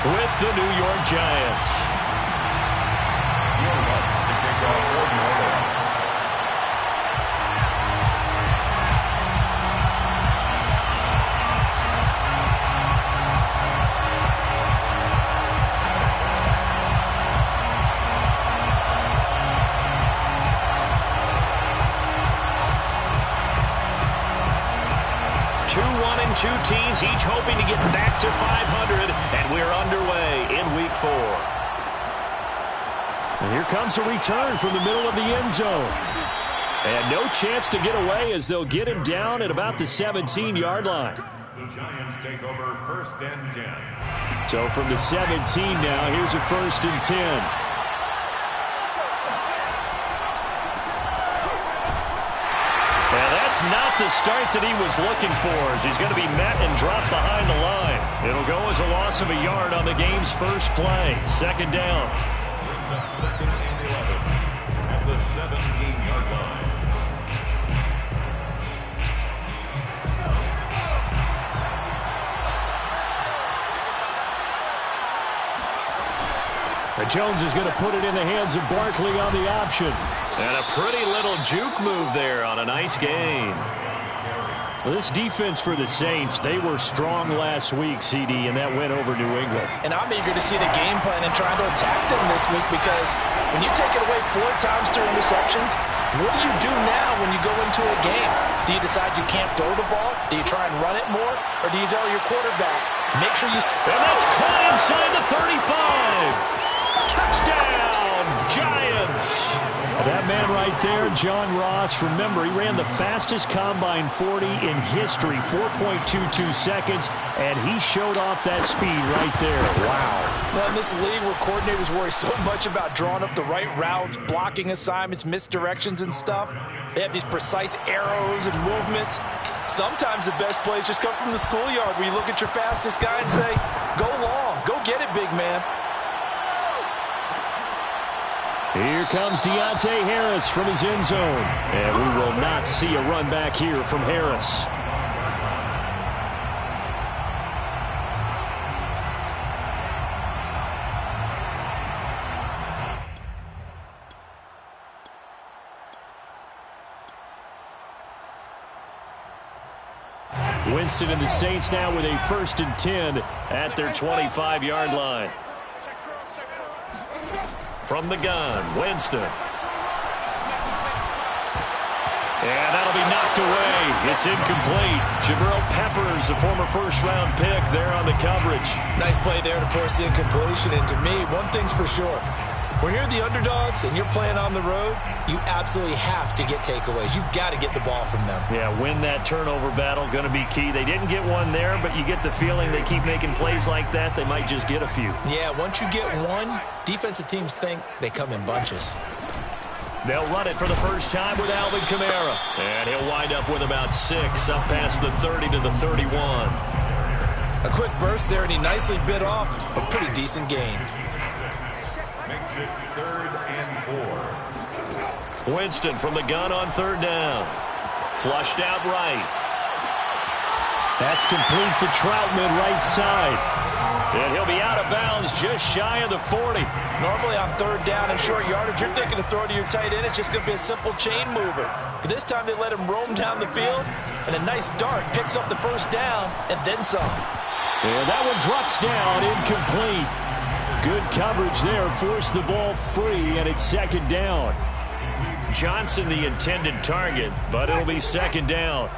with the New York Giants. Your Bucks to kick off for New Orleans. Two teams each hoping to get back to 500, and we're underway in Week 4. And here comes a return from the middle of the end zone. And no chance to get away as they'll get him down at about the 17-yard line. The Giants take over 1st and 10. So from the 17 now, here's a 1st and 10. Not the start that he was looking for, as he's going to be met and dropped behind the line. It'll go as a loss of a yard on the game's first play. 2nd down. Brings up 2nd and 11 at the 17-yard line. Jones is going to put it in the hands of Barkley on the option. And a pretty little juke move there on a nice gain. Well, this defense for the Saints, they were strong last week, CD, and that went over New England. And I'm eager to see the game plan and trying to attack them this week, because when you take it away 4 times through interceptions, what do you do now when you go into a game? Do you decide you can't throw the ball? Do you try and run it more? Or do you tell your quarterback, make sure you... And that's caught inside the 35. Touchdown, Giants. That man right there, John Ross, remember, he ran the fastest combine 40 in history, 4.22 seconds, and he showed off that speed right there. Wow. Well, in this league where coordinators worry so much about drawing up the right routes, blocking assignments, misdirections and stuff, they have these precise arrows and movements. Sometimes the best plays just come from the schoolyard, where you look at your fastest guy and say, go long, go get it, big man. Here comes Deontay Harris from his end zone. And we will not see a run back here from Harris. Winston and the Saints now with a 1st and 10 at their 25-yard line. From the gun, Winston. And that'll be knocked away. It's incomplete. Jabril Peppers, a former 1st-round pick, there on the coverage. Nice play there to force the incompletion. And to me, one thing's for sure. When you're the underdogs and you're playing on the road, you absolutely have to get takeaways. You've got to get the ball from them. Yeah, win that turnover battle, going to be key. They didn't get one there, but you get the feeling they keep making plays like that, they might just get a few. Yeah, once you get one, defensive teams think they come in bunches. They'll run it for the first time with Alvin Kamara. And he'll wind up with about 6 up past the 30 to the 31. A quick burst there, and he nicely bit off a pretty decent gain. Makes it 3rd and 4. Winston from the gun on 3rd down. Flushed out right. That's complete to Troutman right side. And he'll be out of bounds just shy of the 40. Normally on 3rd down and short yardage, you're thinking to throw to your tight end. It's just going to be a simple chain mover. But this time they let him roam down the field, and a nice dart picks up the 1st down and then some. And that one drops down, incomplete. Good coverage there, forced the ball free, and it's 2nd down. Johnson the intended target, but it'll be 2nd down.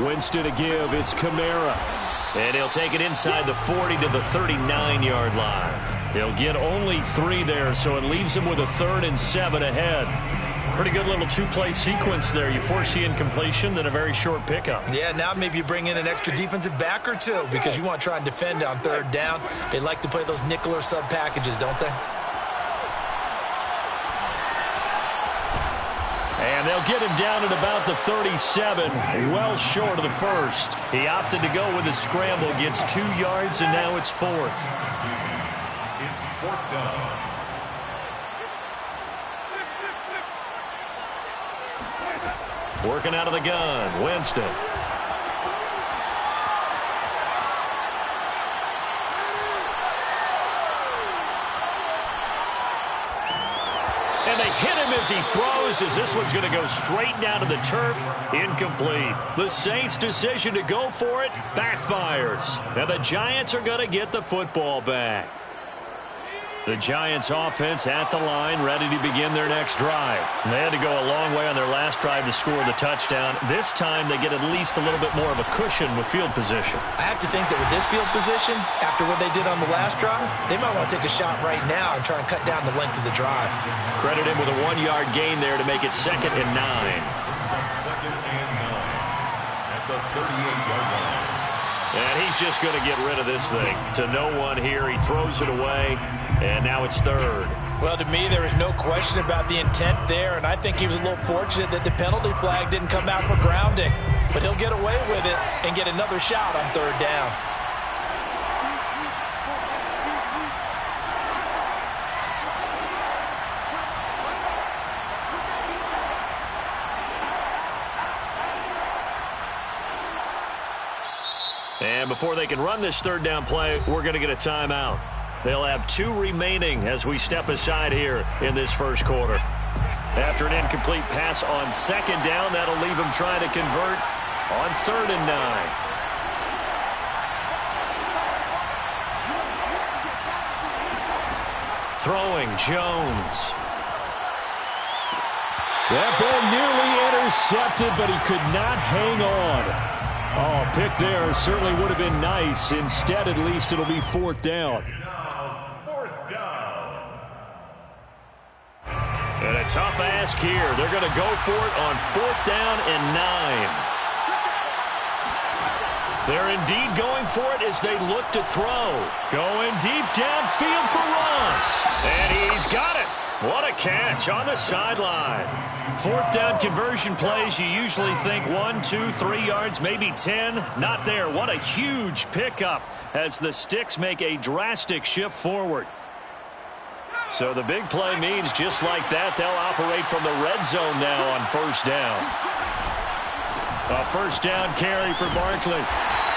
Winston to give, it's Kamara. And he'll take it inside the 40 to the 39-yard line. He'll get only 3 there, so it leaves him with a 3rd and 7 ahead. Pretty good little 2-play sequence there. You force the incompletion, then a very short pickup. Yeah, now maybe you bring in an extra defensive back or 2 because you want to try and defend on 3rd down. They like to play those nickel or sub packages, don't they? And they'll get him down at about the 37, well short of the 1st. He opted to go with a scramble, gets 2 yards, and now it's 4th. It's 4th down. Working out of the gun, Winston. as he throws, as this one's going to go straight down to the turf. Incomplete. The Saints' decision to go for it backfires. And the Giants are going to get the football back. The Giants offense at the line, ready to begin their next drive. They had to go a long way on their last drive to score the touchdown. This time they get at least a little bit more of a cushion with field position. I have to think that with this field position, after what they did on the last drive, they might want to take a shot right now and try and cut down the length of the drive. Credit him with a 1-yard gain there to make it 2nd and 9. 2nd and 9 at the 38-yard line. And he's just going to get rid of this thing. To no one here. He throws it away, and now it's 3rd. Well, to me, there was no question about the intent there, and I think he was a little fortunate that the penalty flag didn't come out for grounding. But he'll get away with it and get another shot on 3rd down. And before they can run this 3rd down play, we're going to get a timeout. They'll have 2 remaining as we step aside here in this first quarter. After an incomplete pass on 2nd down, that'll leave them trying to convert on 3rd and 9. Throwing, Jones. That ball nearly intercepted, but he could not hang on. Oh, pick there certainly would have been nice. Instead, at least it'll be 4th down. 4th down. And a tough ask here. They're going to go for it on 4th down and 9. They're indeed going for it as they look to throw. Going deep downfield for Ross. And he's got it. What a catch on the sideline. 4th down conversion plays, you usually think 1, 2, 3 yards, maybe 10. Not there. What a huge pickup as the sticks make a drastic shift forward. So the big play means just like that, they'll operate from the red zone now on 1st down. A 1st down carry for Barkley.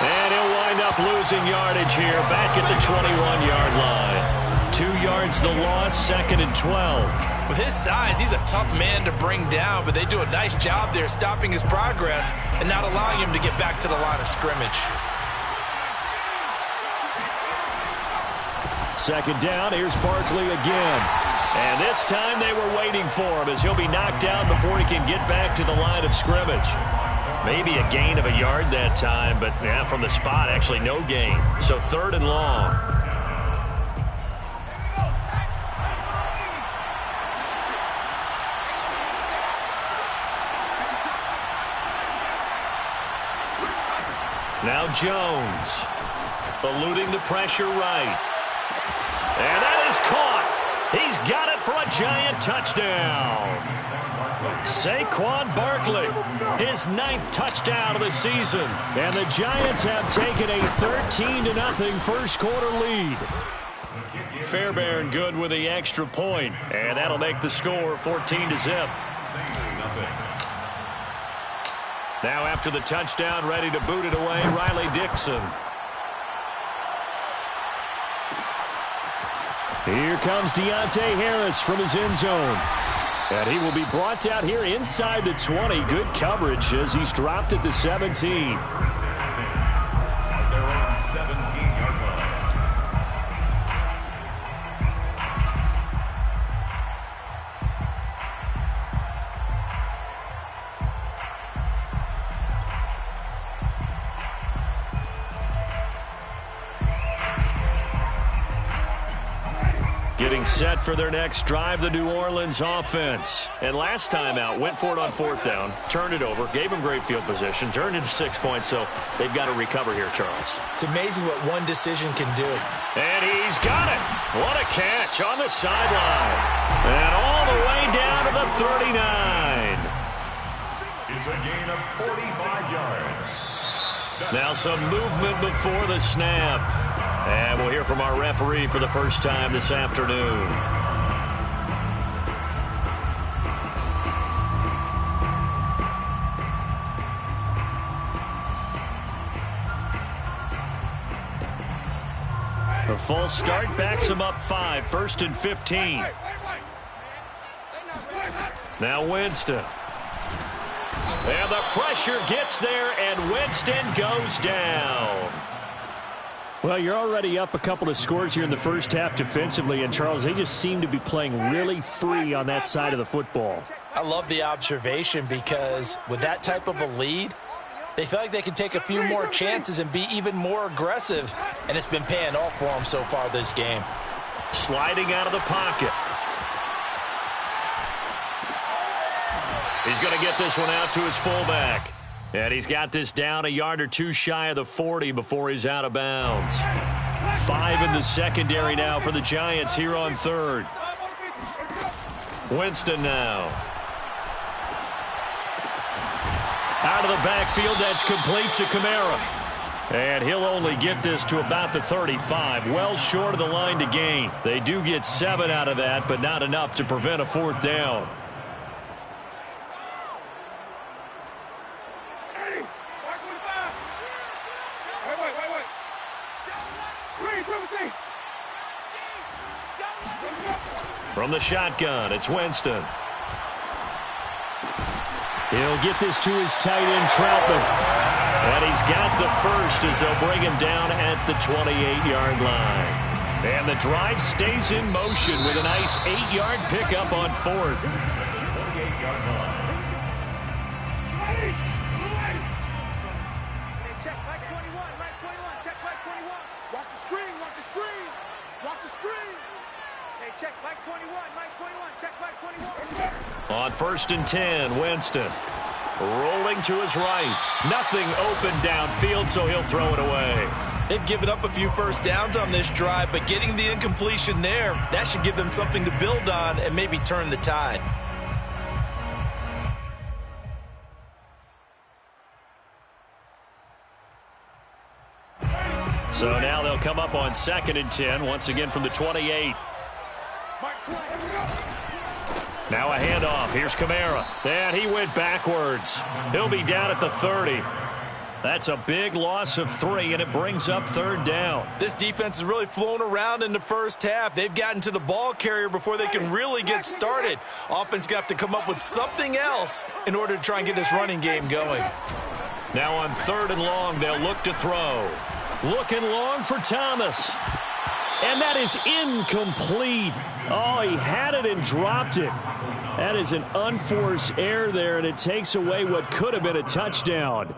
And he'll wind up losing yardage here back at the 21-yard line. 2 yards the loss, 2nd and 12. With his size, he's a tough man to bring down, but they do a nice job there stopping his progress and not allowing him to get back to the line of scrimmage. 2nd down, here's Barkley again. And this time they were waiting for him as he'll be knocked down before he can get back to the line of scrimmage. Maybe a gain of a yard that time, but yeah, from the spot, actually no gain. So 3rd and long. Now Jones, eluding the pressure right. And that is caught. He's got it for a Giant touchdown. Saquon Barkley, his 9th touchdown of the season. And the Giants have taken a 13-0 first quarter lead. Fairbairn good with the extra point. And that'll make the score 14-0. Now after the touchdown, ready to boot it away, Riley Dixon. Here comes Deontay Harris from his end zone. And he will be brought out here inside the 20. Good coverage as he's dropped at the 17. At their own 17-yard line. Getting set for their next drive, the New Orleans offense. And last time out, went for it on 4th down, turned it over, gave them great field position, turned into 6 points, so they've got to recover here, Charles. It's amazing what one decision can do. And he's got it. What a catch on the sideline. And all the way down to the 39. It's a gain of 45 yards. Now some movement before the snap. And we'll hear from our referee for the first time this afternoon. The false start backs him up 5, 1st and 15. Now Winston. And the pressure gets there, and Winston goes down. Well, you're already up a couple of scores here in the first half defensively, and Charles, they just seem to be playing really free on that side of the football. I love the observation because with that type of a lead, they feel like they can take a few more chances and be even more aggressive, and it's been paying off for them so far this game. Sliding out of the pocket. He's going to get this one out to his fullback. And he's got this down a yard or two shy of the 40 before he's out of bounds. 5 in the secondary now for the Giants here on third. Winston now. Out of the backfield, that's complete to Kamara. And he'll only get this to about the 35, well short of the line to gain. They do get 7 out of that, but not enough to prevent a fourth down. From the shotgun, it's Winston. He'll get this to his tight end, Troutman. And he's got the first as they'll bring him down at the 28-yard line. And the drive stays in motion with a nice 8-yard pickup on fourth. 28-yard line. Check back 21, right 21, check back 21. Watch the screen, watch the screen, watch the screen. Hey, check back 21, right 21, check back 21. On 1st and 10, Winston rolling to his right. Nothing open downfield, so he'll throw it away. They've given up a few first downs on this drive, but getting the incompletion there, that should give them something to build on and maybe turn the tide. So now they'll come up on 2nd and 10, once again from the 28. Now a handoff. Here's Kamara. And he went backwards. He'll be down at the 30. That's a big loss of 3, and it brings up 3rd down. This defense has really flown around in the first half. They've gotten to the ball carrier before they can really get started. Offense got to come up with something else in order to try and get this running game going. Now on 3rd and long, they'll look to throw. Looking long for Thomas. And that is incomplete. Oh, he had it and dropped it. That is an unforced error there, and it takes away what could have been a touchdown.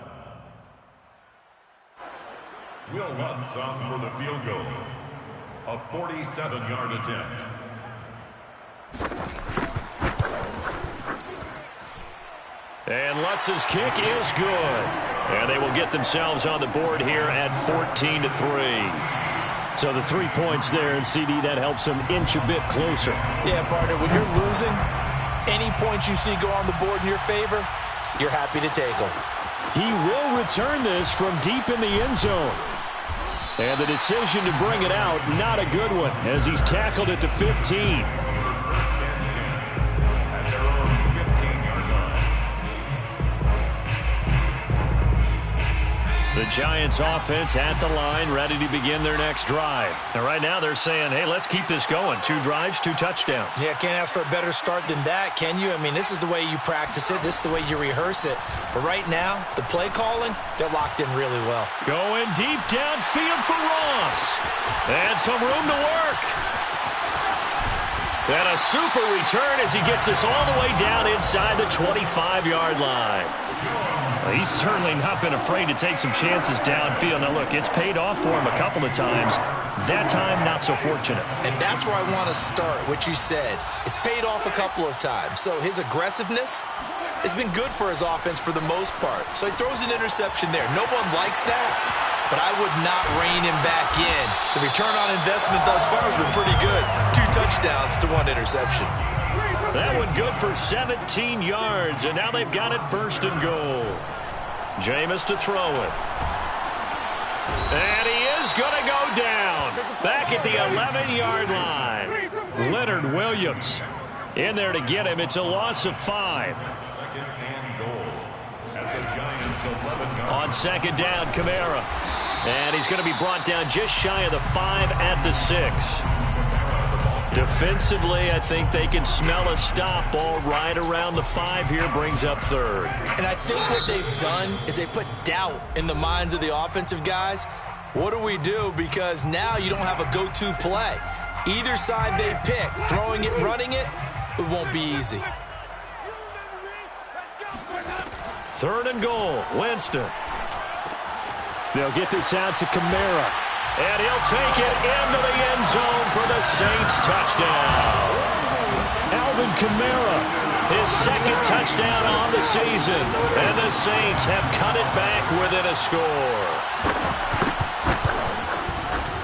Will Lutz on for the field goal. A 47-yard attempt. And Lutz's kick is good. And they will get themselves on the board here at 14-3. So the 3 points there, and CD, that helps them inch a bit closer. Yeah, partner, when you're losing, any points you see go on the board in your favor, you're happy to take them. He will return this from deep in the end zone. And the decision to bring it out, not a good one, as he's tackled at the 15. The Giants offense at the line, ready to begin their next drive. And right now they're saying, hey, let's keep this going. 2 drives, 2 touchdowns. Yeah, can't ask for a better start than that, can you? I mean, this is the way you practice it. This is the way you rehearse it. But right now, the play calling, they're locked in really well. Going deep downfield for Ross. And some room to work. And a super return as he gets this all the way down inside the 25-yard line. He's certainly not been afraid to take some chances downfield. Now, look, it's paid off for him a couple of times. That time, not so fortunate. And that's where I want to start, what you said. It's paid off a couple of times. So his aggressiveness has been good for his offense for the most part. So he throws an interception there. No one likes that, but I would not rein him back in. The return on investment thus far has been pretty good. 2 touchdowns to 1 interception. That one good for 17 yards, and now they've got it 1st and goal. Jameis to throw it. And he is going to go down. Back at the 11-yard line. Leonard Williams in there to get him. It's a loss of 5. 2nd and goal. At the Giants' 11-yard. On 2nd down, Kamara. And he's going to be brought down just shy of the 5 at the 6. Defensively, I think they can smell a stop. Ball right around the 5 here, brings up third. And I think what they've done is they put doubt in the minds of the offensive guys. What do we do? Because now you don't have a go-to play. Either side they pick, throwing it, running it, it won't be easy. Third and goal, Winston. They'll get this out to Kamara. And he'll take it into the end zone for the Saints touchdown. Alvin Kamara, his second touchdown on the season. And the Saints have cut it back within a score.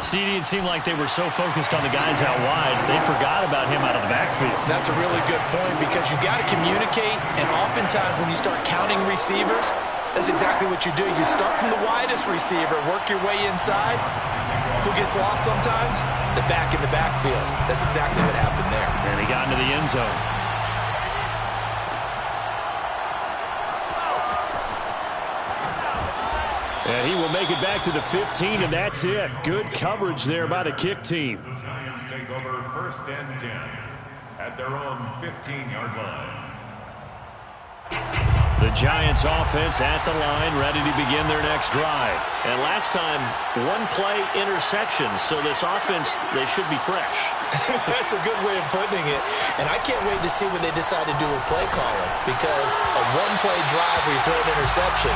CD, it seemed like they were so focused on the guys out wide, they forgot about him out of the backfield. That's a really good point because you've got to communicate, and oftentimes when you start counting receivers, that's exactly what you do. You start from the widest receiver, work your way inside. Who gets lost sometimes? The back in the backfield. That's exactly what happened there. And he got into the end zone. And he will make it back to the 15, and that's it. Good coverage there by the kick team. The Giants take over 1st and 10 at their own 15-yard line. The Giants offense at the line, ready to begin their next drive. And last time, one play interception, so this offense, they should be fresh. That's a good way of putting it. And I can't wait to see what they decide to do with play calling, because a one-play drive where you throw an interception,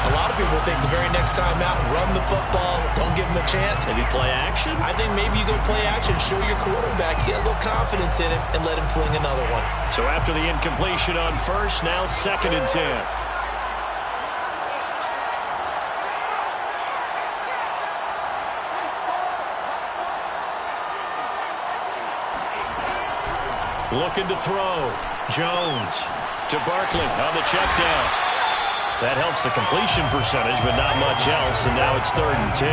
a lot of people think the very next time out, run the football, don't give them a chance. Maybe play action? I think maybe you go play action, show your quarterback, get a little confidence in him, and let him fling another one. So after the incompletion on first, now 2nd and 10. Looking to throw. Jones to Barkley on the check down. That helps the completion percentage, but not much else, and now it's 3rd and 10.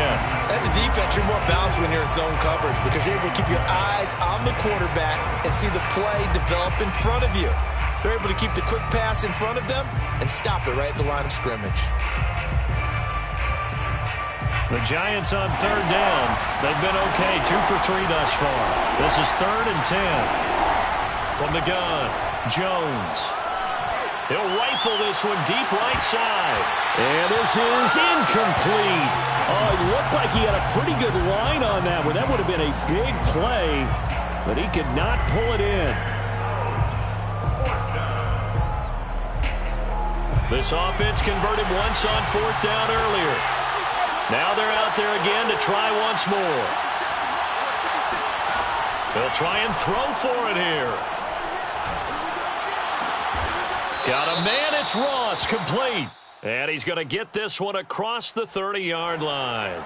As a defense, you're more balanced when you're in zone coverage because you're able to keep your eyes on the quarterback and see the play develop in front of you. They're able to keep the quick pass in front of them and stop it right at the line of scrimmage. The Giants on 3rd down. They've been okay, 2 for 3 thus far. This is 3rd and 10. From the gun, Jones. He'll rifle this one deep right side. And this is incomplete. Oh, it looked like he had a pretty good line on that one. That would have been a big play, but he could not pull it in. This offense converted once on 4th down earlier. Now they're out there again to try once more. They'll try and throw for it here. Got a man, it's Ross, complete. And he's going to get this one across the 30-yard line.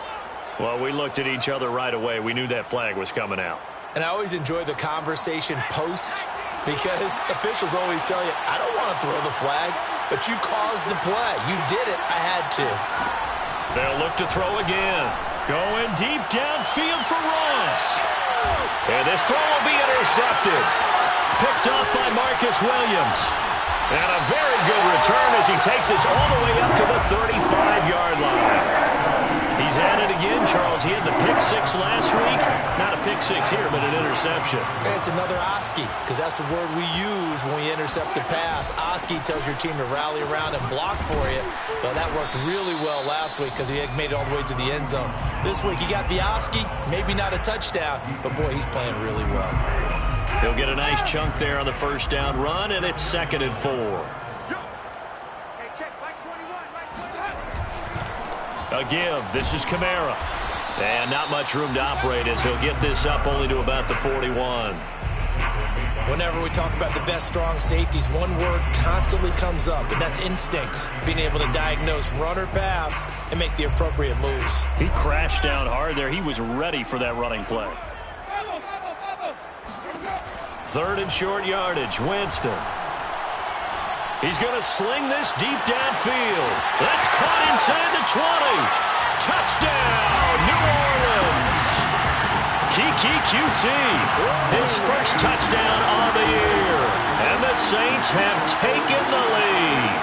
Well, we looked at each other right away. We knew that flag was coming out. And I always enjoy the conversation post because officials always tell you, I don't want to throw the flag, but you caused the play. You did it. I had to. They'll look to throw again. Going deep downfield for Ross. And this throw will be intercepted. Picked off by Marcus Williams. And a very good return as he takes us all the way up to the 35-yard line. He's at it again, Charles. He had the pick 6 last week. Not a pick 6 here, but an interception. It's another Oski, because that's the word we use when we intercept a pass. Oski tells your team to rally around and block for you. But that worked really well last week because he had made it all the way to the end zone. This week he got the Oski, maybe not a touchdown, but boy, he's playing really well. He'll get a nice chunk there on the 1st down run, and it's 2nd and 4. Hey, check, flag 21, A give. This is Kamara. And not much room to operate as he'll get this up only to about the 41. Whenever we talk about the best strong safeties, one word constantly comes up, and that's instinct. Being able to diagnose run or pass and make the appropriate moves. He crashed down hard there. He was ready for that running play. 3rd and short yardage, Winston. He's going to sling this deep downfield. That's caught inside the 20. Touchdown, New Orleans. Kiki QT, his first touchdown on the year. And the Saints have taken the lead.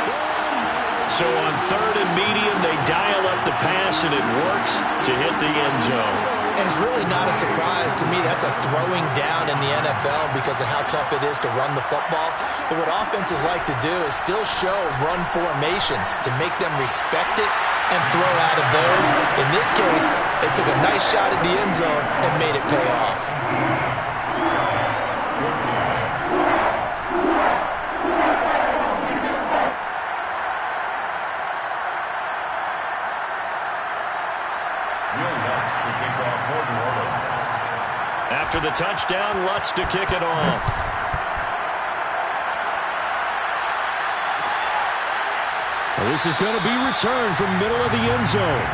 So on 3rd and medium, they dial up the pass, and it works to hit the end zone. And it's really not a surprise to me. That's a throwing down in the NFL because of how tough it is to run the football. But what offenses like to do is still show run formations to make them respect it and throw out of those. In this case, they took a nice shot at the end zone and made it pay off. After the touchdown, Lutz to kick it off. Well, this is going to be returned from middle of the end zone.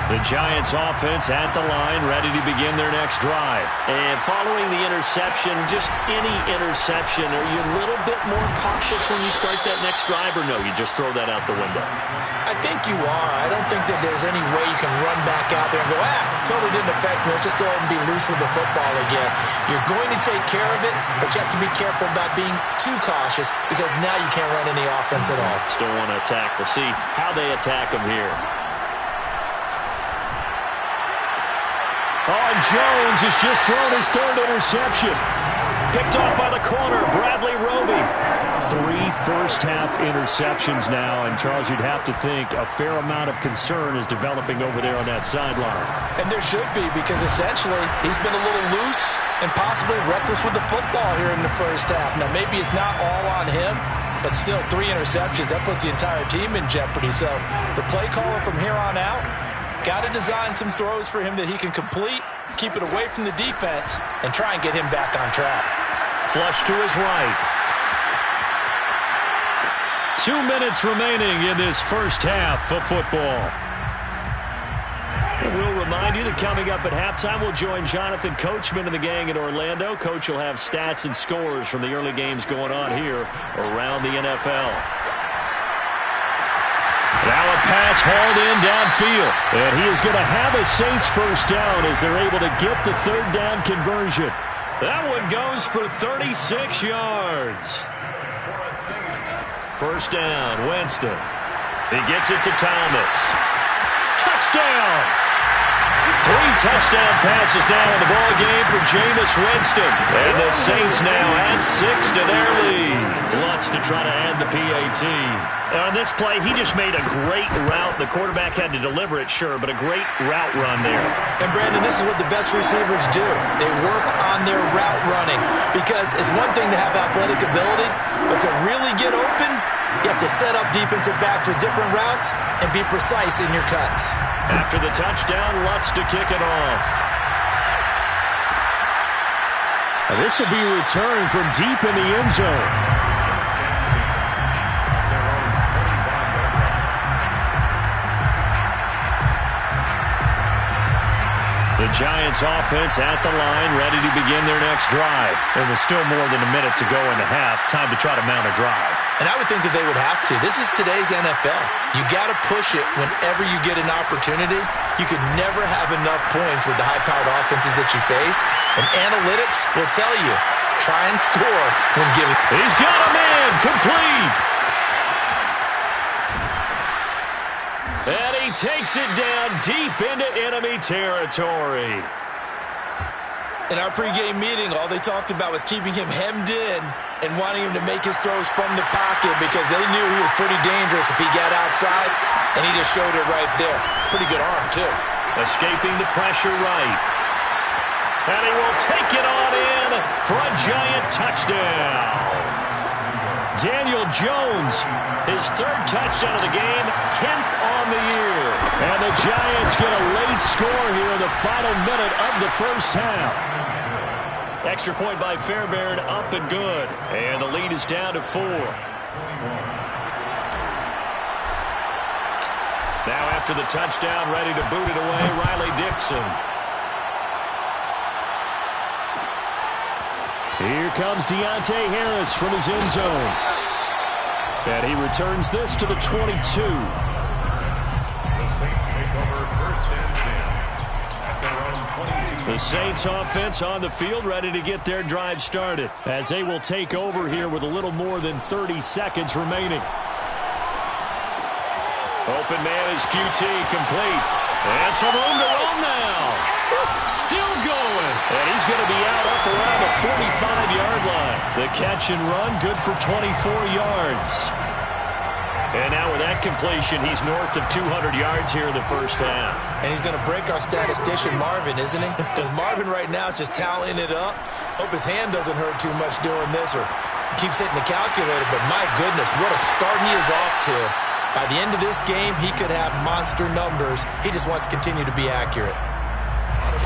The Giants offense at the line, ready to begin their next drive. And following the interception, just any interception, are you a little bit more cautious when you start that next drive, or no, you just throw that out the window? I think you are. I don't think that there's any way you can run back out there and go, totally didn't affect me. Let's just go ahead and be loose with the football again. You're going to take care of it, but you have to be careful about being too cautious because now you can't run any offense at all. Still want to attack. We'll see how they attack them here. Oh, and Jones has just thrown his third interception. Picked off by the corner, Bradley Roby. 3 first-half interceptions now, and Charles, you'd have to think a fair amount of concern is developing over there on that sideline. And there should be, because essentially he's been a little loose and possibly reckless with the football here in the first half. Now, maybe it's not all on him, but still 3 interceptions. That puts the entire team in jeopardy. So the play caller from here on out, got to design some throws for him that he can complete, keep it away from the defense, and try and get him back on track. Flush to his right. 2 minutes remaining in this first half of football. And we'll remind you that coming up at halftime, we'll join Jonathan Coachman and the gang in Orlando. Coach will have stats and scores from the early games going on here around the NFL. Now a pass hauled in downfield. And he is going to have a Saints first down as they're able to get the third down conversion. That one goes for 36 yards. First down, Winston. He gets it to Thomas. Touchdown! 3 touchdown passes now in the ball game for Jameis Winston. And the Saints now add 6 to their lead. Lutz to try to add the PAT. On this play, he just made a great route. The quarterback had to deliver it, sure, but a great route run there. And, Brandon, this is what the best receivers do. They work on their route running because it's one thing to have athletic ability, but to really get open, you have to set up defensive backs with different routes and be precise in your cuts. After the touchdown, Lutz to kick it off. And this will be returned from deep in the end zone. The Giants offense at the line, ready to begin their next drive. And with still more than a minute to go in the half, time to try to mount a drive. And I would think that they would have to. This is today's NFL. You got to push it whenever you get an opportunity. You can never have enough points with the high-powered offenses that you face. And analytics will tell you, try and score when given. He's got a man, complete. And he takes it down deep into enemy territory. In our pregame meeting, all they talked about was keeping him hemmed in and wanting him to make his throws from the pocket because they knew he was pretty dangerous if he got outside, and he just showed it right there. Pretty good arm, too. Escaping the pressure right. And he will take it on in for a Giant touchdown. Daniel Jones, his 3rd touchdown of the game, 10th on the year. And the Giants get a late score here in the final minute of the first half. Extra point by Fairbairn, up and good. And the lead is down to 4. Now after the touchdown, ready to boot it away, Riley Dixon. Here comes Deontay Harris from his end zone. And he returns this to the 22. The Saints take over first and 10 at their own 22. The Saints offense on the field, ready to get their drive started, as they will take over here with a little more than 30 seconds remaining. Open man is QT, complete. And some room to run now. Still going. And he's going to be out up around the 45-yard line. The catch and run, good for 24 yards. And now with that completion, he's north of 200 yards here in the first half. And he's going to break our statistician Marvin, isn't he? Because Marvin right now is just tallying it up. Hope his hand doesn't hurt too much doing this or keeps hitting the calculator. But my goodness, what a start he is off to. By the end of this game, he could have monster numbers. He just wants to continue to be accurate.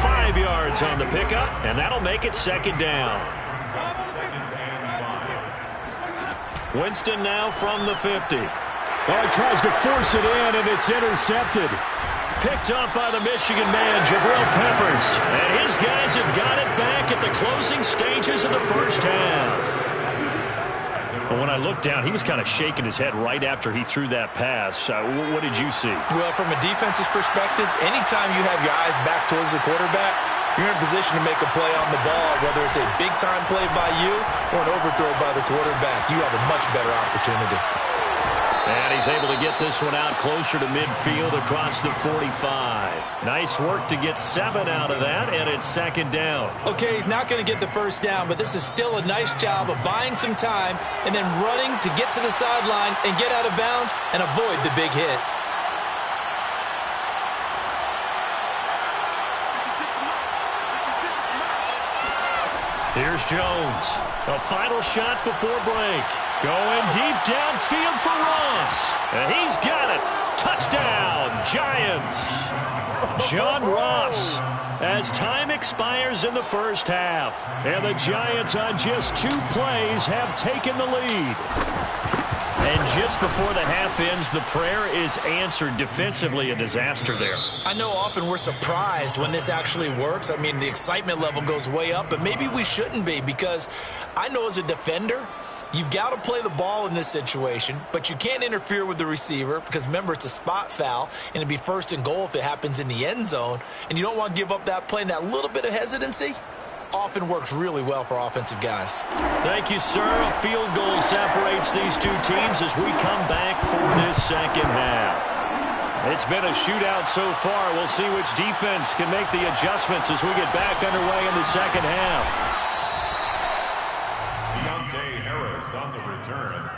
5 yards on the pickup, and that'll make it second down. Winston now from the 50. Oh, he tries to force it in, and it's intercepted. Picked up by the Michigan man, Jabril Peppers. And his guys have got it back at the closing stages of the first half. But when I looked down, he was kind of shaking his head right after he threw that pass. What did you see? Well, from a defense's perspective, anytime you have your eyes back towards the quarterback, you're in a position to make a play on the ball, whether it's a big-time play by you or an overthrow by the quarterback. You have a much better opportunity. And he's able to get this one out closer to midfield across the 45. Nice work to get 7 out of that, and it's second down. Okay, he's not going to get the first down, but this is still a nice job of buying some time and then running to get to the sideline and get out of bounds and avoid the big hit. Here's Jones. A final shot before break. Going deep downfield for Ross. And he's got it. Touchdown, Giants. John Ross, as time expires in the first half. And the Giants on just 2 plays have taken the lead. And just before the half ends, the prayer is answered. Defensively, a disaster there. I know often we're surprised when this actually works. I mean, the excitement level goes way up, but maybe we shouldn't be, because I know as a defender, you've got to play the ball in this situation, but you can't interfere with the receiver because, remember, it's a spot foul, and it'd be first and goal if it happens in the end zone, and you don't want to give up that play, and that little bit of hesitancy often works really well for offensive guys. Thank you, sir. A field goal separates these two teams as we come back for this second half. It's been a shootout so far. We'll see which defense can make the adjustments as we get back underway in the second half. On the return,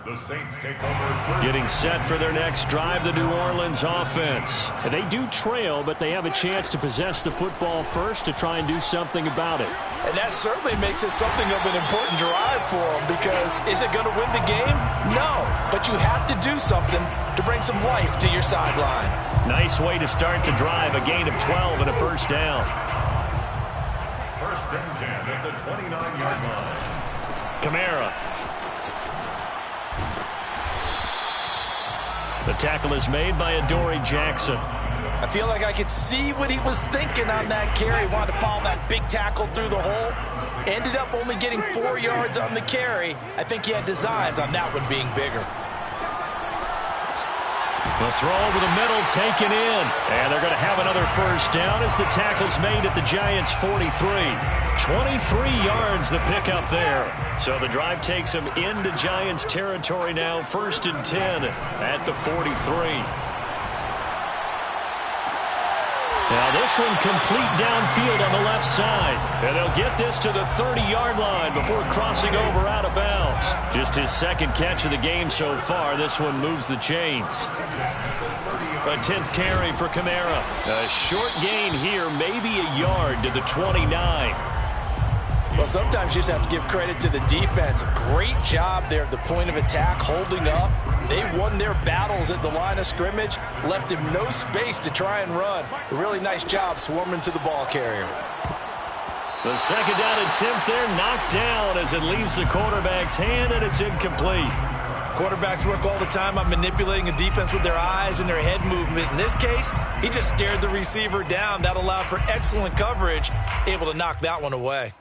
the Saints take over. Getting set for their next drive, the New Orleans offense. They do trail, but they have a chance to possess the football first to try and do something about it. And that certainly makes it something of an important drive for them, because is it going to win the game? No, but you have to do something to bring some life to your sideline. Nice way to start the drive, a gain of 12 and a first down. First and 10 at the 29-yard line. Kamara. The tackle is made by Adoree Jackson. I feel like I could see what he was thinking on that carry. He wanted to follow that big tackle through the hole. Ended up only getting 4 yards on the carry. I think he had designs on that one being bigger. The throw over the middle taken in. And they're going to have another first down as the tackle's made at the Giants' 43. 23 yards the pickup there. So the drive takes them into Giants territory now. First and 10 at the 43. Now this one complete downfield on the left side. And they'll get this to the 30-yard line before crossing over out of bounds. Just his second catch of the game so far. This one moves the chains. A 10th carry for Kamara. A short gain here, maybe a yard to the 29. Well, sometimes you just have to give credit to the defense. Great job there at the point of attack, holding up. They won their battles at the line of scrimmage, left him no space to try and run. A really nice job swarming to the ball carrier. The second down attempt there knocked down as it leaves the quarterback's hand, and it's incomplete. Quarterbacks work all the time on manipulating a defense with their eyes and their head movement. In this case, he just stared the receiver down. That allowed for excellent coverage, able to knock that one away.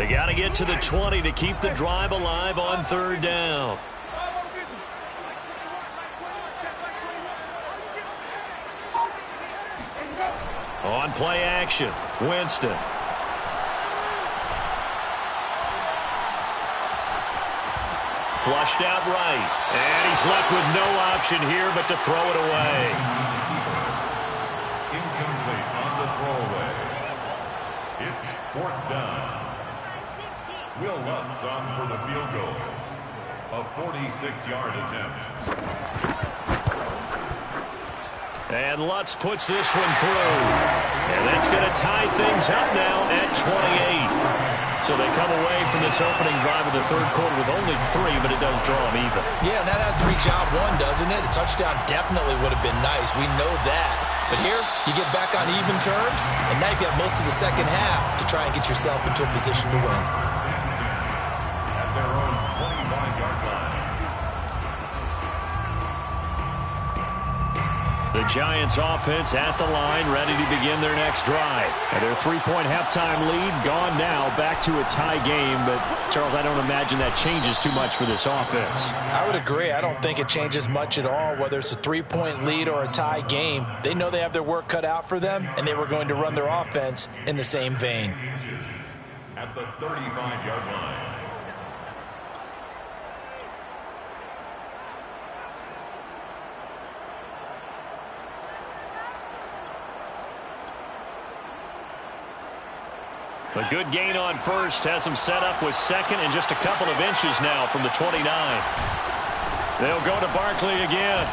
They got to get to the 20 to keep the drive alive on third down. On play action, Winston. Flushed out right. And he's left with no option here but to throw it away. Incomplete on the throwaway. It's 4th down. Will Lutz on for the field goal. A 46-yard attempt. And Lutz puts this one through. And that's going to tie things up now at 28. So they come away from this opening drive of the third quarter with only 3, but it does draw them even. Yeah, and that has to be job one, doesn't it? A touchdown definitely would have been nice. We know that. But here, you get back on even terms, and now you've got most of the second half to try and get yourself into a position to win. At their own 25-yard line. The Giants offense at the line, ready to begin their next drive. And their 3-point halftime lead gone now, back to a tie game. But, Charles, I don't imagine that changes too much for this offense. I would agree. I don't think it changes much at all, whether it's a 3-point lead or a tie game. They know they have their work cut out for them, and they were going to run their offense in the same vein. At the 35-yard line. A good gain on first has them set up with second and just a couple of inches now from the 29. They'll go to Barkley again.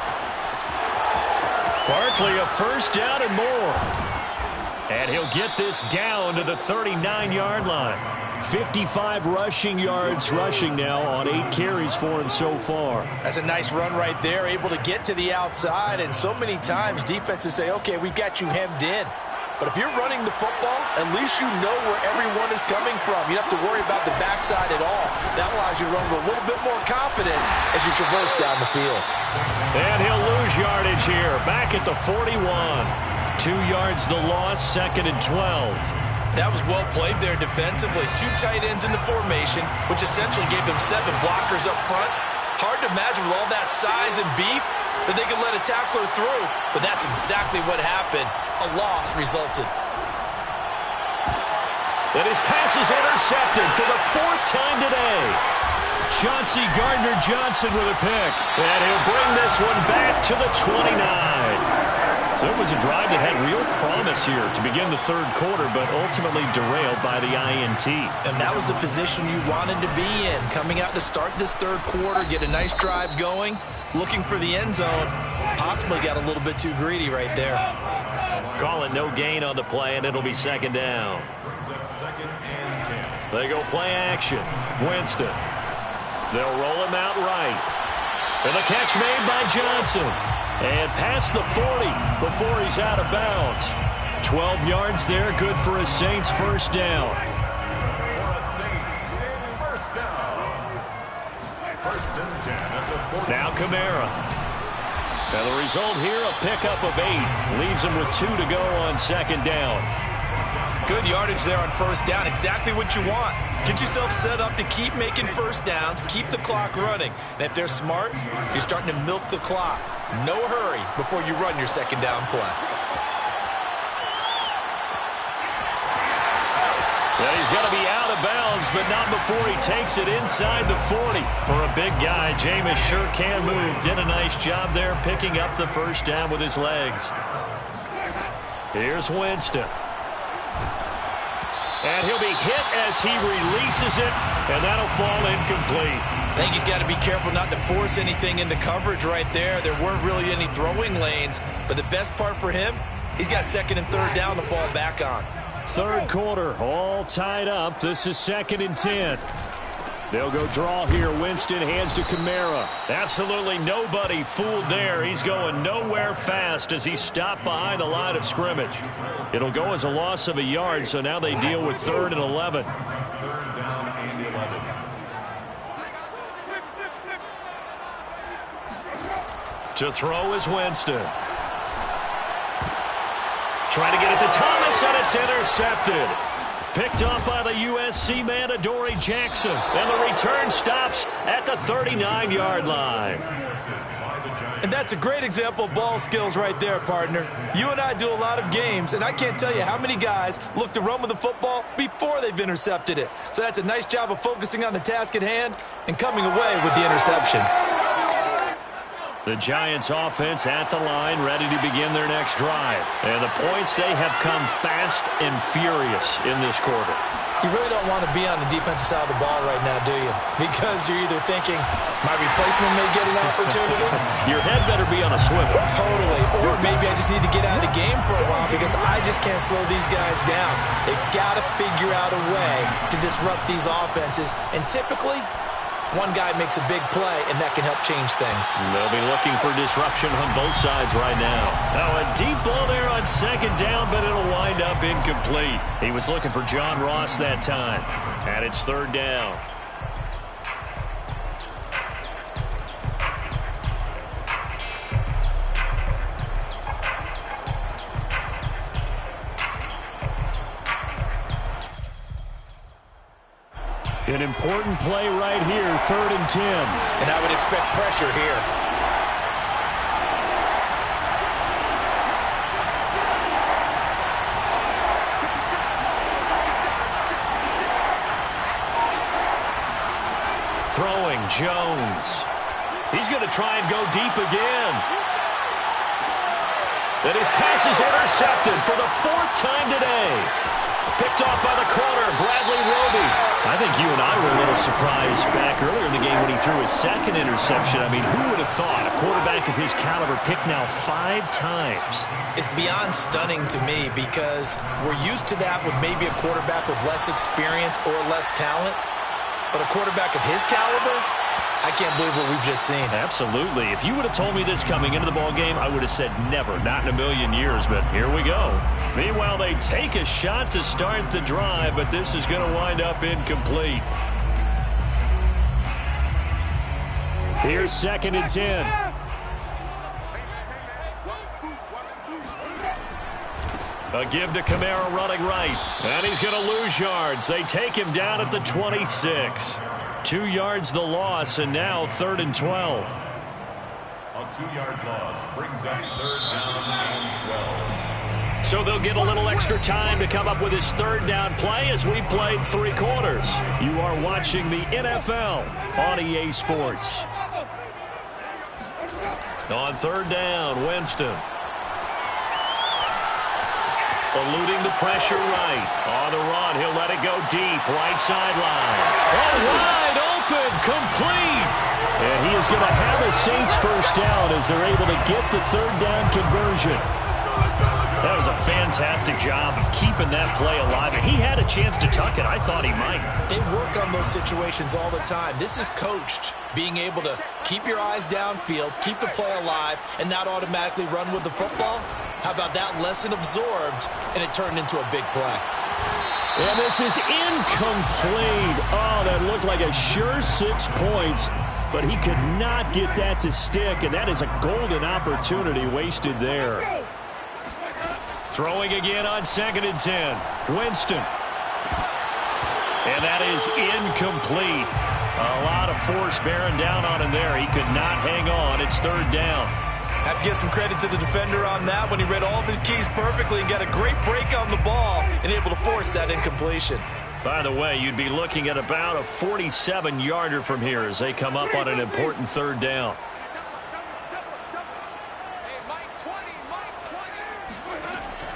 Barkley a first down and more. And he'll get this down to the 39-yard line. 55 rushing yards rushing now on 8 carries for him so far. That's a nice run right there, able to get to the outside. And so many times defenses say, okay, we've got you hemmed in. But if you're running the football, at least you know where everyone is coming from. You don't have to worry about the backside at all. That allows you to run with a little bit more confidence as you traverse down the field. And he'll lose yardage here, back at the 41. 2 yards the loss, 2nd and 12. That was well played there defensively. 2 tight ends in the formation, which essentially gave them 7 blockers up front. Hard to imagine with all that size and beef that they could let a tackler through, but that's exactly what happened. A loss resulted. And his pass is intercepted for the 4th time today. Chauncey Gardner-Johnson with a pick. And he'll bring this one back to the 29. So it was a drive that had real promise here to begin the third quarter, but ultimately derailed by the INT. And that was the position you wanted to be in. Coming out to start this third quarter, get a nice drive going, looking for the end zone. Possibly got a little bit too greedy right there. Call it no gain on the play, and it'll be 2nd down. They go play action. Winston. They'll roll him out right. And the catch made by Johnson. And past the 40 before he's out of bounds. 12 yards there, good for a Saints first down. Now Kamara. And the result here, a pickup of 8. Leaves him with 2 to go on 2nd down. Good yardage there on first down. Exactly what you want. Get yourself set up to keep making first downs, keep the clock running. And if they're smart, you're starting to milk the clock. No hurry before you run your 2nd down play. Well, he's going to be out of bounds, but not before he takes it inside the 40. For a big guy, Jameis sure can move. Did a nice job there picking up the first down with his legs. Here's Winston. And he'll be hit as he releases it, and that'll fall incomplete. I think he's got to be careful not to force anything into coverage right there. There weren't really any throwing lanes, but the best part for him, he's got 2nd and 3rd down to fall back on. Third quarter, all tied up. This is 2nd and 10. They'll go draw here. Winston hands to Kamara. Absolutely nobody fooled there. He's going nowhere fast as he's stopped behind the line of scrimmage. It'll go as a loss of a yard, so now they deal with 3rd and 11. 3rd down and 11. To throw is Winston. Trying to get it to Thomas, and it's intercepted. Picked off by the USC man, Adoree Jackson. And the return stops at the 39-yard line. And that's a great example of ball skills right there, partner. You and I do a lot of games, and I can't tell you how many guys look to run with the football before they've intercepted it. So that's a nice job of focusing on the task at hand and coming away with the interception. The Giants offense at the line, ready to begin their next drive. And the points, they have come fast and furious in this quarter. You really don't want to be on the defensive side of the ball right now, do you? Because you're either thinking, my replacement may get an opportunity. Your head better be on a swivel. Totally. Or maybe I just need to get out of the game for a while because I just can't slow these guys down. They've got to figure out a way to disrupt these offenses. And typically, one guy makes a big play, and that can help change things. They'll be looking for disruption on both sides right now. Now a deep ball there on second down, but it'll wind up incomplete. He was looking for John Ross that time. And it's third down. An important play right here, 3rd and 10. And I would expect pressure here. Throwing, Jones. He's going to try and go deep again. And his pass is intercepted for the 4th time today. Picked off by the corner, Bradley Roby. I think you and I were a little surprised back earlier in the game when he threw his 2nd interception. I mean, who would have thought a quarterback of his caliber picked now 5 times? It's beyond stunning to me because we're used to that with maybe a quarterback with less experience or less talent. But a quarterback of his caliber, I can't believe what we've just seen. Absolutely. If you would have told me this coming into the ball game, I would have said never, not in a million years, but here we go. Meanwhile, they take a shot to start the drive, but this is going to wind up incomplete. Here's 2nd and 10. A give to Kamara running right, and he's going to lose yards. They take him down at the 26. 2 yards the loss, and now 3rd and 12. A 2-yard loss brings up 3rd down and 12. So they'll get a little extra time to come up with his 3rd down play as we played 3 quarters. You are watching the NFL on EA Sports. On 3rd down, Winston. Eluding the pressure right. On the run, he'll let it go deep. Right sideline. Oh, wide open, complete. And he is going to have a Saints 1st down as they're able to get the 3rd down conversion. That was a fantastic job of keeping that play alive. And he had a chance to tuck it. I thought he might. They work on those situations all the time. This is coached, being able to keep your eyes downfield, keep the play alive, and not automatically run with the football. How about that lesson absorbed, and it turned into a big play. And this is incomplete. Oh, that looked like a sure 6 points, but he could not get that to stick, and that is a golden opportunity wasted there. Throwing again on 2nd and 10. Winston. And that is incomplete. A lot of force bearing down on him there. He could not hang on. It's 3rd down. Have to give some credit to the defender on that when he read all of his keys perfectly and got a great break on the ball and able to force that incompletion. By the way, you'd be looking at about a 47-yarder from here as they come up on an important 3rd down.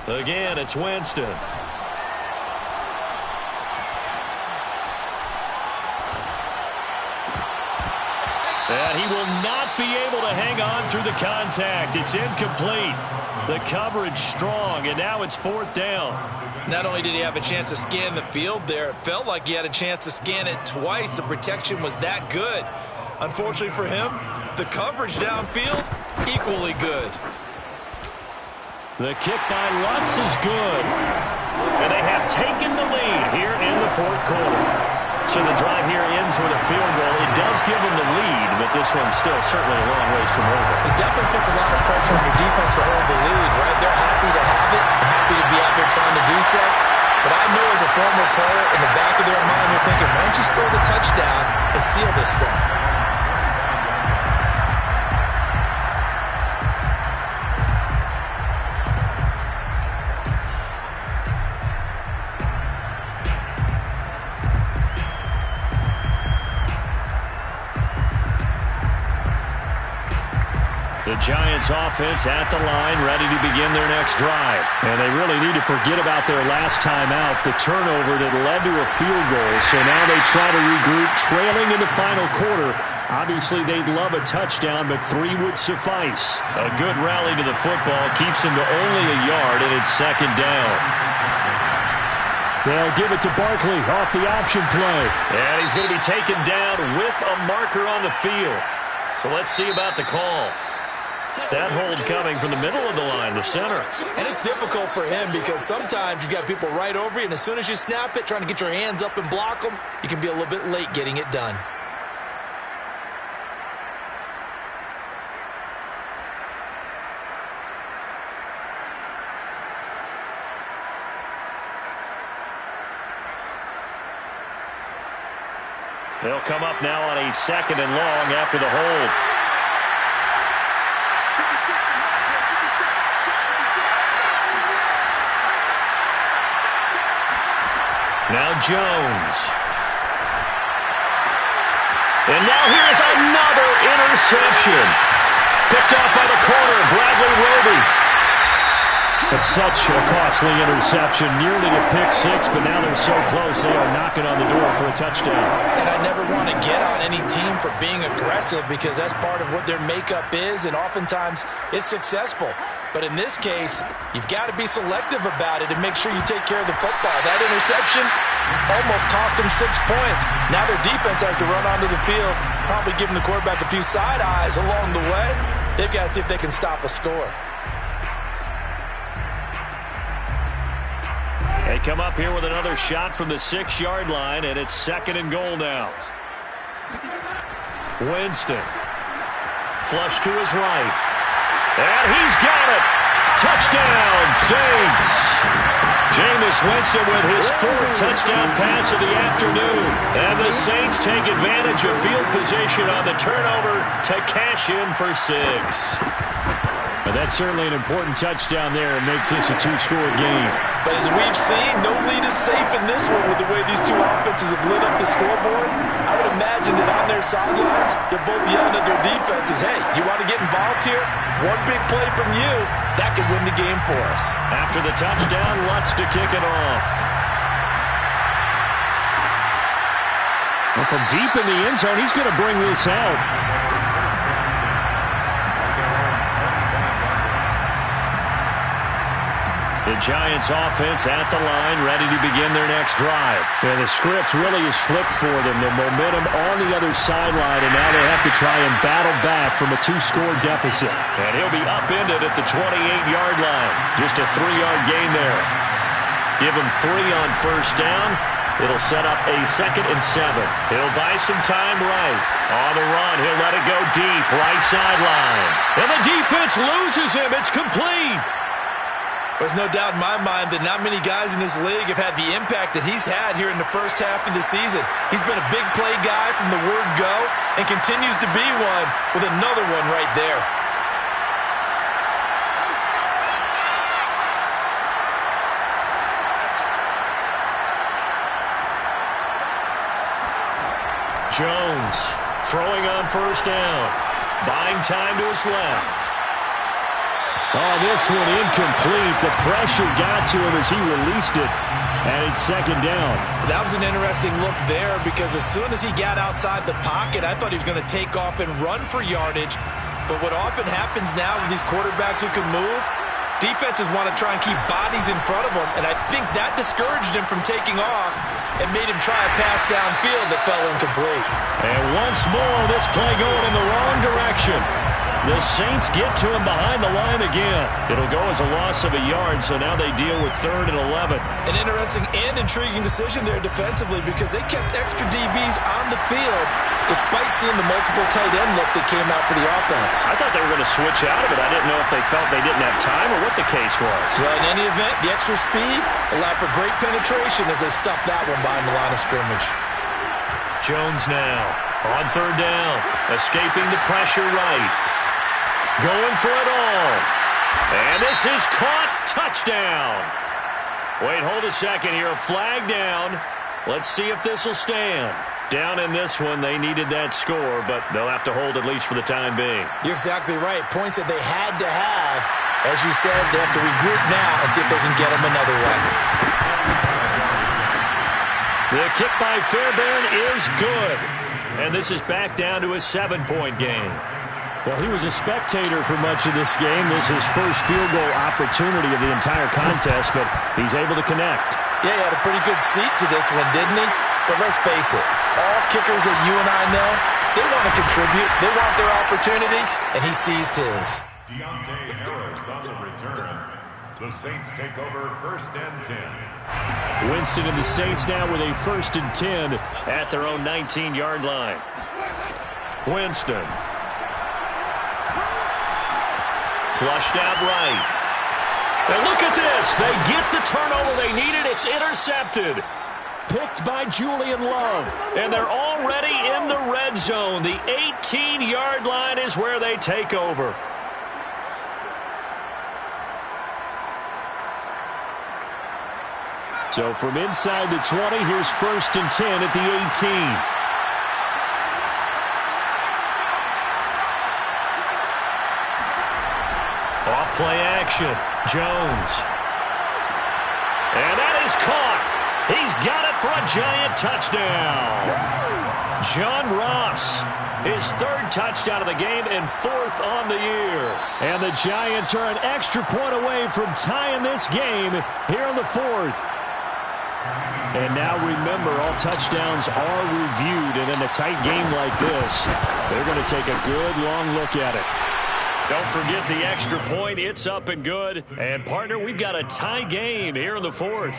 Again, it's Winston. And he will not be able to hang on through the contact. It's incomplete. The coverage strong, and now it's 4th down. Not only did he have a chance to scan the field there, it felt like he had a chance to scan it twice. The protection was that good. Unfortunately for him, the coverage downfield, equally good. The kick by Lutz is good. And they have taken the lead here in the 4th quarter. So the drive here ends with a field goal. It does give them the lead, but this one's still certainly a long ways from over. It definitely puts a lot of pressure on your defense to hold the lead, right? They're happy to have it and happy to be out there trying to do so. But I know as a former player, in the back of their mind, they're thinking, why don't you score the touchdown and seal this thing? The Giants offense at the line, ready to begin their next drive. And they really need to forget about their last time out, the turnover that led to a field goal. So now they try to regroup, trailing in the final quarter. Obviously, they'd love a touchdown, but 3 would suffice. A good rally to the football keeps them to only a yard, and it's second down. They'll give it to Barkley off the option play. And he's going to be taken down with a marker on the field. So let's see about the call. That hold coming from the middle of the line, the center. And it's difficult for him because sometimes you've got people right over you, and as soon as you snap it, trying to get your hands up and block them, you can be a little bit late getting it done. They'll come up now on a 2nd and long after the hold. Now Jones. And now here's another interception. Picked off by the corner, Bradley Roby. It's such a costly interception, nearly a pick-6, but now they're so close they are knocking on the door for a touchdown. And I never want to get on any team for being aggressive because that's part of what their makeup is, and oftentimes it's successful. But in this case, you've got to be selective about it and make sure you take care of the football. That interception almost cost them 6 points. Now their defense has to run onto the field, probably giving the quarterback a few side eyes along the way. They've got to see if they can stop a score. They come up here with another shot from the 6-yard line, and it's 2nd and goal now. Winston. Flush to his right. And he's got it. Touchdown, Saints. Jameis Winston with his 4th touchdown pass of the afternoon. And the Saints take advantage of field position on the turnover to cash in for 6. But that's certainly an important touchdown there. It makes this a 2-score game. But as we've seen, no lead is safe in this one with the way these two offenses have lit up the scoreboard. I would imagine that on their sidelines, they're both yelling at their defenses, hey, you want to get involved here? One big play from you, that could win the game for us. After the touchdown, Lutz to kick it off. Well, from deep in the end zone, he's going to bring this out. The Giants offense at the line, ready to begin their next drive. Yeah, the script really is flipped for them. The momentum on the other sideline, and now they have to try and battle back from a 2-score deficit. And he'll be upended at the 28-yard line. Just a 3-yard gain there. Give him 3 on 1st down. It'll set up a 2nd and 7. He'll buy some time right. On the run, he'll let it go deep, right sideline. And the defense loses him. It's complete. There's no doubt in my mind that not many guys in this league have had the impact that he's had here in the first half of the season. He's been a big play guy from the word go and continues to be one with another one right there. Jones throwing on 1st down. Buying time to his left. Oh, this one incomplete. The pressure got to him as he released it, and it's 2nd down. That was an interesting look there because as soon as he got outside the pocket, I thought he was going to take off and run for yardage. But what often happens now with these quarterbacks who can move, defenses want to try and keep bodies in front of them, and I think that discouraged him from taking off and made him try a pass downfield that fell incomplete. And once more, this play going in the wrong direction. The Saints get to him behind the line again. It'll go as a loss of a yard, so now they deal with 3rd and 11. An interesting and intriguing decision there defensively because they kept extra DBs on the field despite seeing the multiple tight end look that came out for the offense. I thought they were going to switch out of it. I didn't know if they felt they didn't have time or what the case was. Well, in any event, the extra speed allowed for great penetration as they stuffed that one behind the line of scrimmage. Jones now on 3rd down, escaping the pressure right. Going for it all. And this is caught. Touchdown. Wait, hold a second here. A flag down. Let's see if this will stand. Down in this one, they needed that score, but they'll have to hold at least for the time being. You're exactly right. Points that they had to have. As you said, they have to regroup now and see if they can get them another way. The kick by Fairbairn is good. And this is back down to a 7-point game. Well, he was a spectator for much of this game. This is his first field goal opportunity of the entire contest, but he's able to connect. Yeah, he had a pretty good seat to this one, didn't he? But let's face it, all kickers that you and I know, they want to contribute. They want their opportunity, and he seized his. Deontay Harris on the return. The Saints take over 1st and 10. Winston and the Saints now with a 1st and 10 at their own 19-yard line. Winston. Flushed out right. And look at this. They get the turnover they needed. It's intercepted. Picked by Julian Love. And they're already in the red zone. The 18-yard line is where they take over. So from inside the 20, here's 1st and 10 at the 18. Off play action. Jones. And that is caught. He's got it for a giant touchdown. John Ross, his 3rd touchdown of the game and 4th on the year. And the Giants are an extra point away from tying this game here in the 4th. And now remember, all touchdowns are reviewed, and in a tight game like this, they're going to take a good long look at it. Don't forget the extra point. It's up and good. And, partner, we've got a tie game here in the 4th.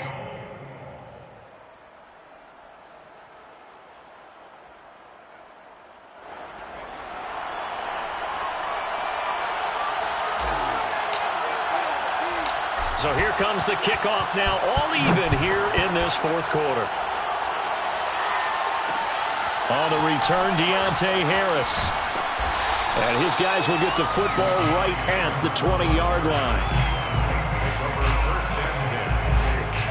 So here comes the kickoff now, all even here in this 4th quarter. On the return, Deontay Harris. And his guys will get the football right at the 20-yard line.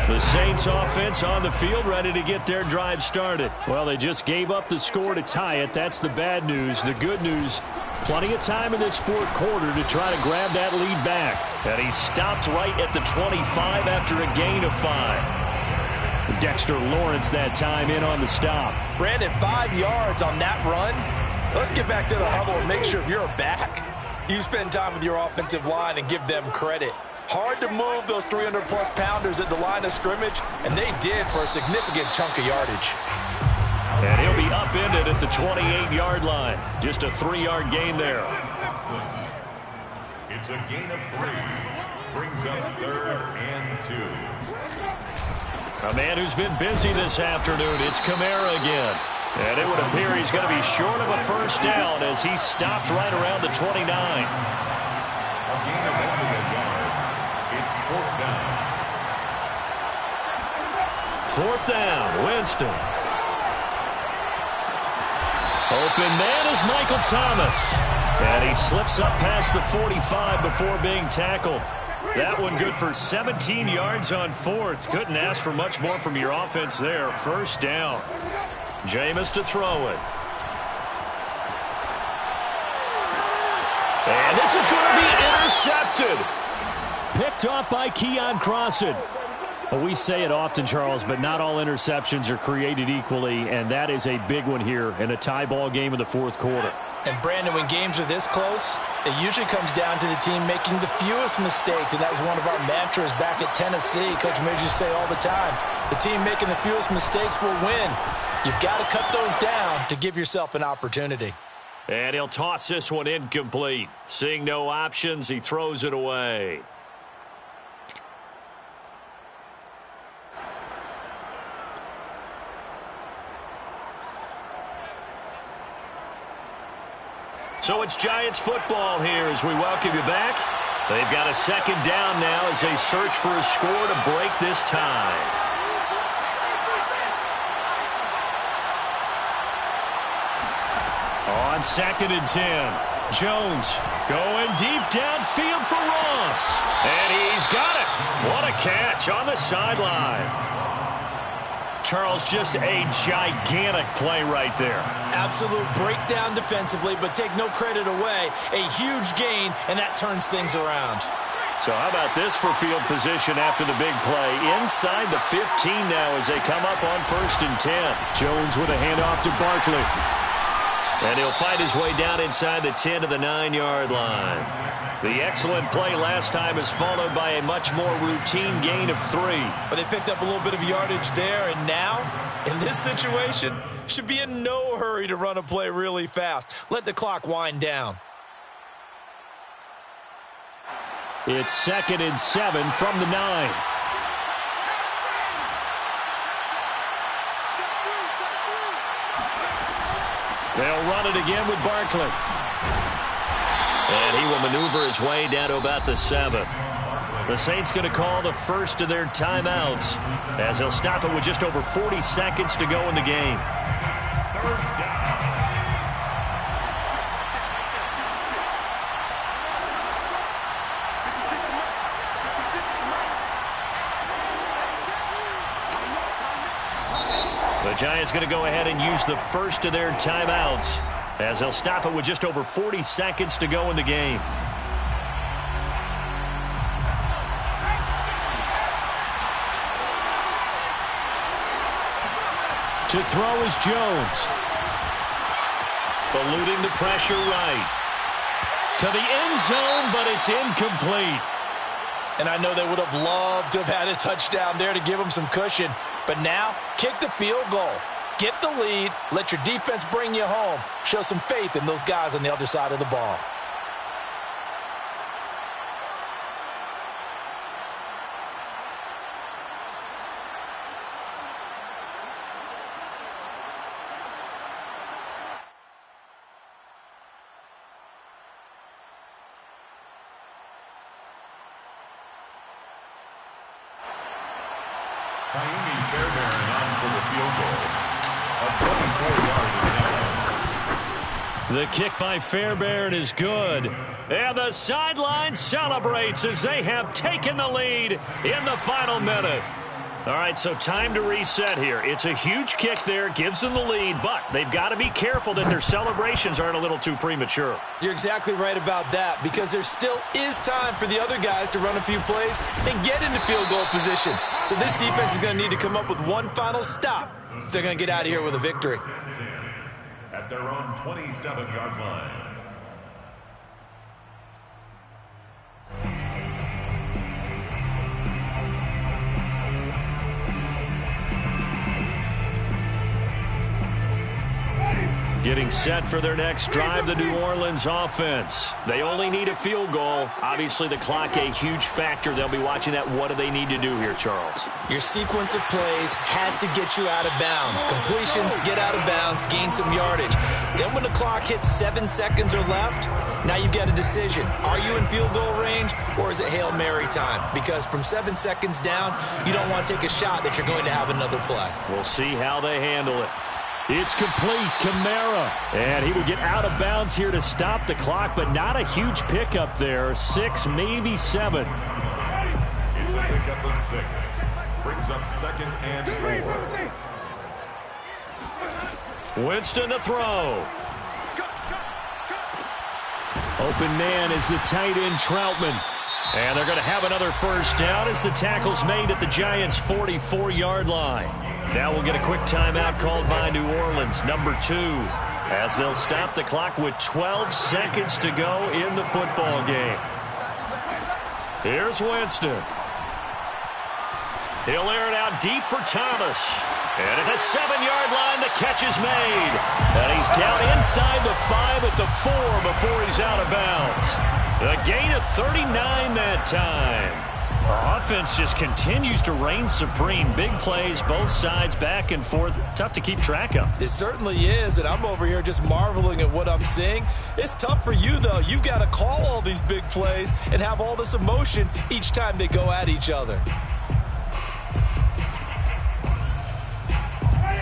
The Saints offense on the field, ready to get their drive started. Well, they just gave up the score to tie it. That's the bad news. The good news, plenty of time in this 4th quarter to try to grab that lead back. And he stopped right at the 25 after a gain of 5. Dexter Lawrence that time in on the stop. Brandon, 5 yards on that run. Let's get back to the huddle and make sure if you're a back, you spend time with your offensive line and give them credit. Hard to move those 300-plus pounders at the line of scrimmage, and they did for a significant chunk of yardage. And he'll be upended at the 28-yard line. Just a 3-yard gain there. It's a gain of 3. Brings up 3rd and 2. A man who's been busy this afternoon. It's Kamara again. And it would appear he's going to be short of a 1st down as he stopped right around the 29. A gain of only a yard. It's 4th down. 4th down, Winston. Open man is Michael Thomas. And he slips up past the 45 before being tackled. That one good for 17 yards on 4th. Couldn't ask for much more from your offense there. 1st down. Jameis to throw it. And this is going to be intercepted. Picked off by Keon Crossan. Well, we say it often, Charles, but not all interceptions are created equally, and that is a big one here in a tie ball game in the 4th quarter. And, Brandon, when games are this close, it usually comes down to the team making the fewest mistakes, and that was one of our mantras back at Tennessee. Coach Midge used to say all the time, the team making the fewest mistakes will win. You've got to cut those down to give yourself an opportunity. And he'll toss this one incomplete. Seeing no options, he throws it away. So it's Giants football here as we welcome you back. They've got a second down now as they search for a score to break this tie. On 2nd and 10, Jones going deep downfield for Ross. And he's got it. What a catch on the sideline. Charles, just a gigantic play right there. Absolute breakdown defensively, but take no credit away. A huge gain, and that turns things around. So how about this for field position after the big play? Inside the 15 now as they come up on 1st and 10. Jones with a handoff to Barkley. And he'll fight his way down inside the 10 to the 9-yard line. The excellent play last time is followed by a much more routine gain of 3. But they picked up a little bit of yardage there, and now, in this situation, should be in no hurry to run a play really fast. Let the clock wind down. It's 2nd and 7 from the 9. They'll run it again with Barkley. And he will maneuver his way down to about the 7. The Saints going to call the first of their timeouts as they'll stop it with just over 40 seconds to go in the game. 3rd down. The Giants going to go ahead and use the first of their timeouts as they'll stop it with just over 40 seconds to go in the game. To throw is Jones. Eluding the pressure right. To the end zone, but it's incomplete. And I know they would have loved to have had a touchdown there to give them some cushion. But now, kick the field goal. Get the lead. Let your defense bring you home. Show some faith in those guys on the other side of the ball. The kick by Fairbairn is good. And the sideline celebrates as they have taken the lead in the final minute. All right, so time to reset here. It's a huge kick there, gives them the lead, but they've got to be careful that their celebrations aren't a little too premature. You're exactly right about that, because there still is time for the other guys to run a few plays and get into field goal position. So this defense is going to need to come up with one final stop if they're going to get out of here with a victory. At their own 27-yard line. Getting set for their next drive, the New Orleans offense. They only need a field goal. Obviously, the clock a huge factor. They'll be watching that. What do they need to do here, Charles? Your sequence of plays has to get you out of bounds. Completions, get out of bounds, gain some yardage. Then when the clock hits 7 seconds or left, now you've got a decision. Are you in field goal range, or is it Hail Mary time? Because from 7 seconds down, you don't want to take a shot that you're going to have another play. We'll see how they handle it. It's complete. Kamara. And he will get out of bounds here to stop the clock, but not a huge pickup there. 6, maybe 7. It's a pickup of 6. Brings up 2nd and 4. Winston to throw. Open man is the tight end, Troutman. And they're going to have another first down as the tackle's made at the Giants' 44-yard line. Now we'll get a quick timeout called by New Orleans, number 2, as they'll stop the clock with 12 seconds to go in the football game. Here's Winston. He'll air it out deep for Thomas. And at the 7-yard line, the catch is made. And he's down inside the 5 at the 4 before he's out of bounds. A gain of 39 that time. Our offense just continues to reign supreme. Big plays, both sides, back and forth. Tough to keep track of. It certainly is, and I'm over here just marveling at what I'm seeing. It's tough for you, though. You've got to call all these big plays and have all this emotion each time they go at each other.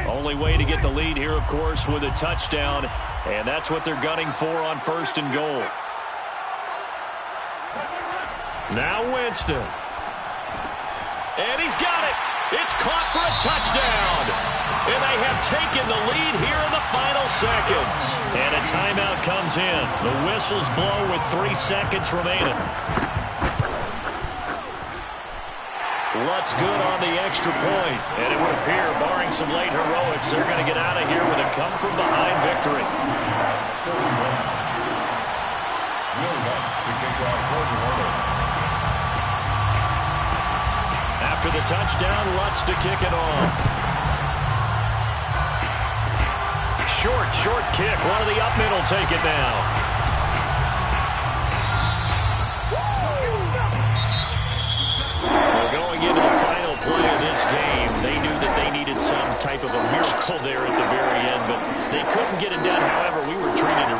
Only way to get the lead here, of course, with a touchdown, and that's what they're gunning for on 1st and goal. Now Winston. And he's got it. It's caught for a touchdown. And they have taken the lead here in the final seconds. And a timeout comes in. The whistles blow with 3 seconds remaining. Lutz good on the extra point. And it would appear, barring some late heroics, they're going to get out of here with a come-from-behind victory. Will Lutz to kick off quarter order. After the touchdown, Lutz to kick it off. Short kick. One of the up middle take it now. Well, going into the final play of this game, they knew that they needed some type of a miracle there at the very end, but they couldn't get it done. However, we were treated to